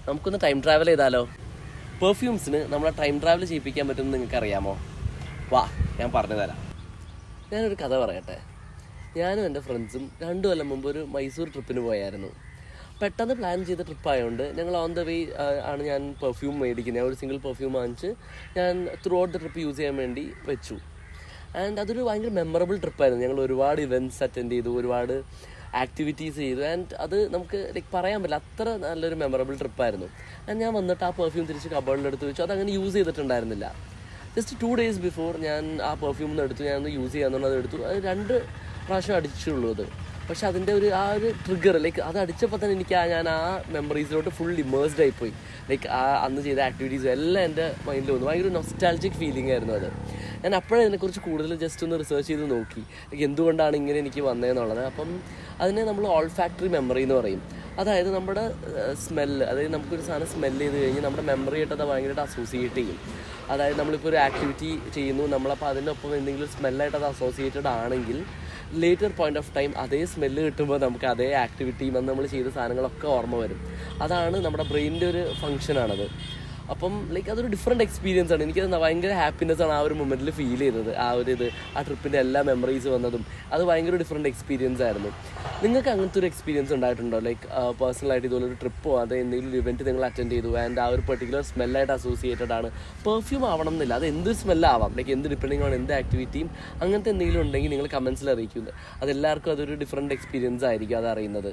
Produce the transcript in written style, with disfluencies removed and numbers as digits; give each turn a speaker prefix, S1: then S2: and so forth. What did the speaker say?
S1: നമുക്കൊന്ന് time travel ചെയ്താലോ? പെർഫ്യൂംസിന് നമ്മളെ ടൈം ട്രാവൽ ചെയ്യിപ്പിക്കാൻ പറ്റുമെന്ന് നിങ്ങൾക്ക് അറിയാമോ? വാ, ഞാൻ പറഞ്ഞു തരാം. ഞാനൊരു കഥ പറയട്ടെ. ഞാനും എൻ്റെ ഫ്രണ്ട്സും 2 കൊല്ലം മുമ്പ് ഒരു മൈസൂർ ട്രിപ്പിന് പോയായിരുന്നു. പെട്ടെന്ന് പ്ലാൻ ചെയ്ത ട്രിപ്പായതുകൊണ്ട് ഞങ്ങൾ ഓൺ ദ വേ ആണ് ഞാൻ പെർഫ്യൂം മേടിക്കുന്നത്. ഞാൻ ഒരു സിംഗിൾ പെർഫ്യൂം വാങ്ങിച്ച് ഞാൻ through out the trip use ചെയ്യാൻ വേണ്ടി വെച്ചു. ആൻഡ് അതൊരു ഭയങ്കര മെമ്മറബിൾ ട്രിപ്പായിരുന്നു. ഞങ്ങൾ ഒരുപാട് ഇവൻറ്റ്സ് അറ്റൻഡ് ചെയ്തു, ഒരുപാട് ആക്ടിവിറ്റീസ് ചെയ്തു. ആൻഡ് അത് നമുക്ക് പറയാൻ പറ്റില്ല, അത്ര നല്ലൊരു മെമ്മറബിൾ ട്രിപ്പായിരുന്നു. ആൻഡ് ഞാൻ വന്നിട്ട് ആ പെർഫ്യൂം തിരിച്ച് കബോർഡിലെടുത്ത് വെച്ചു. അതങ്ങനെ യൂസ് ചെയ്തിട്ടുണ്ടായിരുന്നില്ല. ജസ്റ്റ് 2 days ബിഫോർ ഞാൻ ആ പെർഫ്യൂമിൽ നിന്ന് എടുത്തു. ഞാനൊന്ന് യൂസ് ചെയ്യാമെന്നുള്ളത് എടുത്തു. അത് 2 പ്രാവശ്യം അടിച്ചുള്ളൂ അത്. പക്ഷെ അതിൻ്റെ ആ ഒരു ട്രിഗർ, ലൈക്ക് അത് അടിച്ചപ്പോൾ തന്നെ ഞാൻ ആ മെമ്മറീസിലോട്ട് ഫുൾ ഇമേഴ്സ്ഡ് ആയിപ്പോയി. ലൈക്ക് ആ അന്ന് ചെയ്ത ആക്ടിവിറ്റീസും എല്ലാം എൻ്റെ മൈൻഡിൽ വന്നു. ഭയങ്കര നൊസ്റ്റാൾജിക് ഫീലിംഗ് ആയിരുന്നു അത്. ഞാൻ അപ്പോഴേ അതിനെക്കുറിച്ച് കൂടുതൽ ജസ്റ്റ് ഒന്ന് റിസർച്ച് ചെയ്ത് നോക്കി, ലൈക്ക് എന്തുകൊണ്ടാണ് ഇങ്ങനെ എനിക്ക് വന്നതെന്നുള്ളത്. അപ്പം അതിനെ നമ്മൾ ഓൾഫാക്ടറി മെമ്മറി എന്ന് പറയും. അതായത് നമ്മുടെ സ്മെല്ല്, അതായത് നമുക്കൊരു സാധനം സ്മെല്ല് ചെയ്ത് കഴിഞ്ഞ് നമ്മുടെ മെമ്മറി ആയിട്ട് അത് ഭയങ്കരമായിട്ട് അസോസിയേറ്റ് ചെയ്യും. അതായത് നമ്മളിപ്പോൾ ഒരു ആക്ടിവിറ്റി ചെയ്യുന്നു, നമ്മളപ്പോൾ അതിനൊപ്പം എന്തെങ്കിലും സ്മെല്ലായിട്ട് അത് അസോസിയേറ്റഡ് ആണെങ്കിൽ ലേറ്റർ പോയിന്റ് ഓഫ് ടൈം അതേ സ്മെല്ല് കിട്ടുമ്പോൾ നമുക്ക് അതേ ആക്ടിവിറ്റിയും അന്ന് നമ്മൾ ചെയ്ത സാധനങ്ങളൊക്കെ ഓർമ്മ വരും. അതാണ് നമ്മുടെ ബ്രെയിനിൻ്റെ ഒരു ഫങ്ഷനാണത്. അപ്പം ലൈക്ക് അതൊരു ഡിഫറെൻറ്റ് എക്സ്പീരിയൻസ് ആണ്. എനിക്കത് ഭയങ്കര ഹാപ്പിനെസ് ആണ് ആ ഒരു മൊമെൻറ്റിൽ ഫീൽ ചെയ്തത്. ആ ട്രിപ്പിൻ്റെ എല്ലാ മെമ്മറീസ് വന്നതും അത് ഭയങ്കര ഡിഫറെൻറ്റ് എക്സ്പീരിയൻസ് ആയിരുന്നു. നിങ്ങൾക്ക് അങ്ങനത്തെ ഒരു എക്സ്പീരിയൻസ് ഉണ്ടായിട്ടുണ്ടോ? ലൈക്ക് പേഴ്സണലായിട്ട് ഇതുപോലെ ഒരു ട്രിപ്പോ അത് എന്തെങ്കിലും ഒരു ഇവൻറ്റ് നിങ്ങൾ അറ്റൻഡ് ചെയ്തു ആൻഡ് ആ ഒരു പെർട്ടിക്കുലർ സ്മെല്ലായിട്ട് അസോസിയേറ്റഡ് ആണ്. പെർഫ്യൂം ആവണം എന്നില്ല, അത് എന്തൊരു സ്മെല്ലാവാം, ലൈക്ക് എന്ത് ഡിപ്പെൻഡിങ് ആണ് എന്ത് ആക്ടിവിറ്റിയും. അങ്ങനത്തെ എന്തെങ്കിലും ഉണ്ടെങ്കിൽ നിങ്ങൾ കമൻസിൽ അറിയിക്കുന്നത്. അതെല്ലാവർക്കും അതൊരു ഡിഫറെൻറ്റ് എക്സ്പീരിയൻസ് ആയിരിക്കും അതറിയുന്നത്.